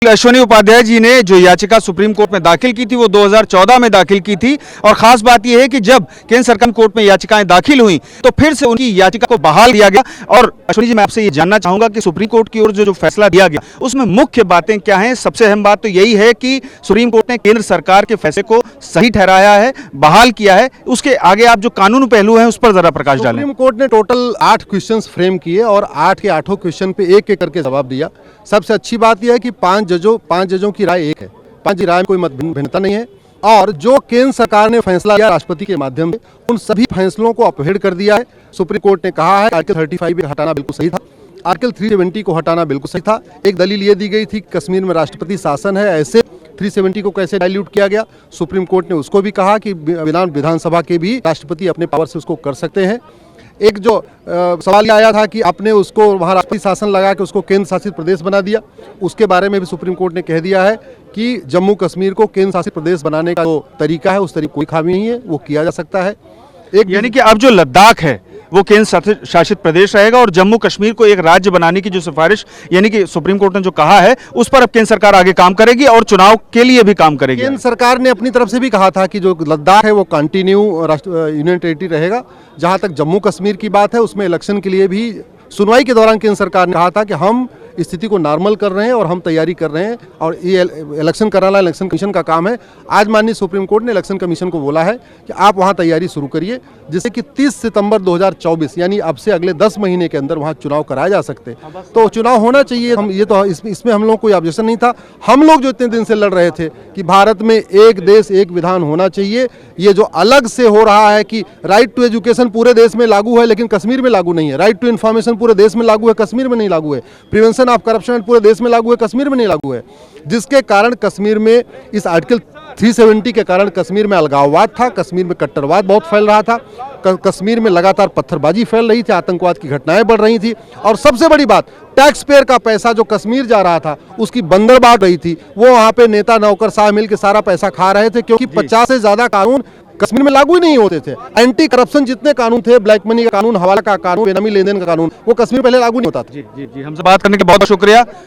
अश्विनी उपाध्याय जी ने जो याचिका सुप्रीम कोर्ट में दाखिल की थी वो 2014 में दाखिल की थी और खास बात यह है कि जब केंद्र सरकार कोर्ट में याचिकाएं दाखिल हुई तो फिर से उनकी याचिका को बहाल किया गया। और अश्विनी जी, मैं आपसे ये जानना चाहूंगा कि सुप्रीम कोर्ट की ओर जो फैसला दिया गया उसमें मुख्य बातें क्या हैं। सबसे अहम बात तो यही है कि सुप्रीम कोर्ट ने केंद्र सरकार के फैसले को सही ठहराया है, बहाल किया है। उसके आगे आप जो कानून पहलू हैं उस पर जरा प्रकाश डालें। सुप्रीम कोर्ट ने टोटल 8 क्वेश्चंस फ्रेम किए और 8 के 8 क्वेश्चन पे एक एक करके जवाब दिया। सबसे अच्छी बात यह है कि 5 जजों की राय एक है, 5 की राय में कोई मत भिन्नता नहीं है। और जो केंद्र सरकार ने फैसला लिया राष्ट्रपति के माध्यम से, उन सभी फैसलों को अपहेड कर दिया है। सुप्रीम कोर्ट ने कहा है आर्टिकल 35 हटाना बिल्कुल सही था, आर्टिकल 370 को हटाना बिल्कुल सही था। एक दलील ये दी गई थी कश्मीर में राष्ट्रपति शासन है, ऐसे 370 को कैसे डाइल्यूट किया गया। सुप्रीम कोर्ट ने उसको भी कहा कि विधानसभा के भी राष्ट्रपति अपने पावर से उसको कर सकते हैं। एक जो सवाल आया था कि आपने उसको वहाँ राष्ट्रपति शासन लगा के उसको केंद्र शासित प्रदेश बना दिया, उसके बारे में भी सुप्रीम कोर्ट ने कह दिया है कि जम्मू कश्मीर को केंद्र शासित प्रदेश बनाने का जो तरीका है उस तरीके कोई खामी नहीं है, वो किया जा सकता है। यानी कि अब जो लद्दाख है वो केंद्र शासित प्रदेश रहेगा और जम्मू कश्मीर को एक राज्य बनाने की जो सिफारिश यानी कि सुप्रीम कोर्ट ने जो कहा है उस पर अब केंद्र सरकार आगे काम करेगी और चुनाव के लिए भी काम करेगी। केंद्र सरकार ने अपनी तरफ से भी कहा था कि जो लद्दाख है वो कंटिन्यू यूनियन टेरिटरी रहेगा। जहां तक जम्मू कश्मीर की बात है उसमें इलेक्शन के लिए भी सुनवाई के दौरान केंद्र सरकार ने कहा था कि हम स्थिति को नॉर्मल कर रहे हैं और हम तैयारी कर रहे हैं और ये इलेक्शन कराना इलेक्शन कमीशन का काम है। आज माननीय सुप्रीम कोर्ट ने इलेक्शन कमीशन को बोला है कि आप वहां तैयारी शुरू करिए, जिससे कि 30 सितंबर 2024 यानी अब से अगले 10 महीने के अंदर वहां चुनाव कराए जा सकते। तो चुनाव होना चाहिए। हम ये तो इसमें हम लोग कोई ऑब्जेक्शन नहीं था। हम लोग जो इतने दिन से लड़ रहे थे कि भारत में एक देश एक विधान होना चाहिए, ये जो अलग से हो रहा है कि राइट टू एजुकेशन पूरे देश में लागू है लेकिन कश्मीर में लागू नहीं है, राइट टू इन्फॉर्मेशन पूरे देश में लागू है कश्मीर में नहीं लागू है, प्रिवेंशन ऑफ करप्शन पूरे देश में लागू है कश्मीर में नहीं लागू है, जिसके कारण कश्मीर में इस आर्टिकल 370 के कारण कश्मीर में अलगाववाद था, कश्मीर में कट्टरवाद बहुत फैल रहा था, कश्मीर में लगातार पत्थरबाजी फैल रही थी, आतंकवाद की घटनाएं बढ़ रही थी और सबसे बड़ी बात टैक्स पेयर का पैसा जो कश्मीर जा रहा था उसकी बंदर बांट रही थी, वो वहां पे नेता नौकरशाह मिल के सारा पैसा खा रहे थे क्योंकि 50 से ज्यादा कानून कश्मीर में लागू ही नहीं होते थे। एंटी करप्शन जितने कानून थे, ब्लैक मनी का कानून, हवाला का कानून, बेनामी लेन देन का कानून, वो कश्मीर पहले लागू नहीं होता था। जी, हमसे बात करने के बहुत शुक्रिया।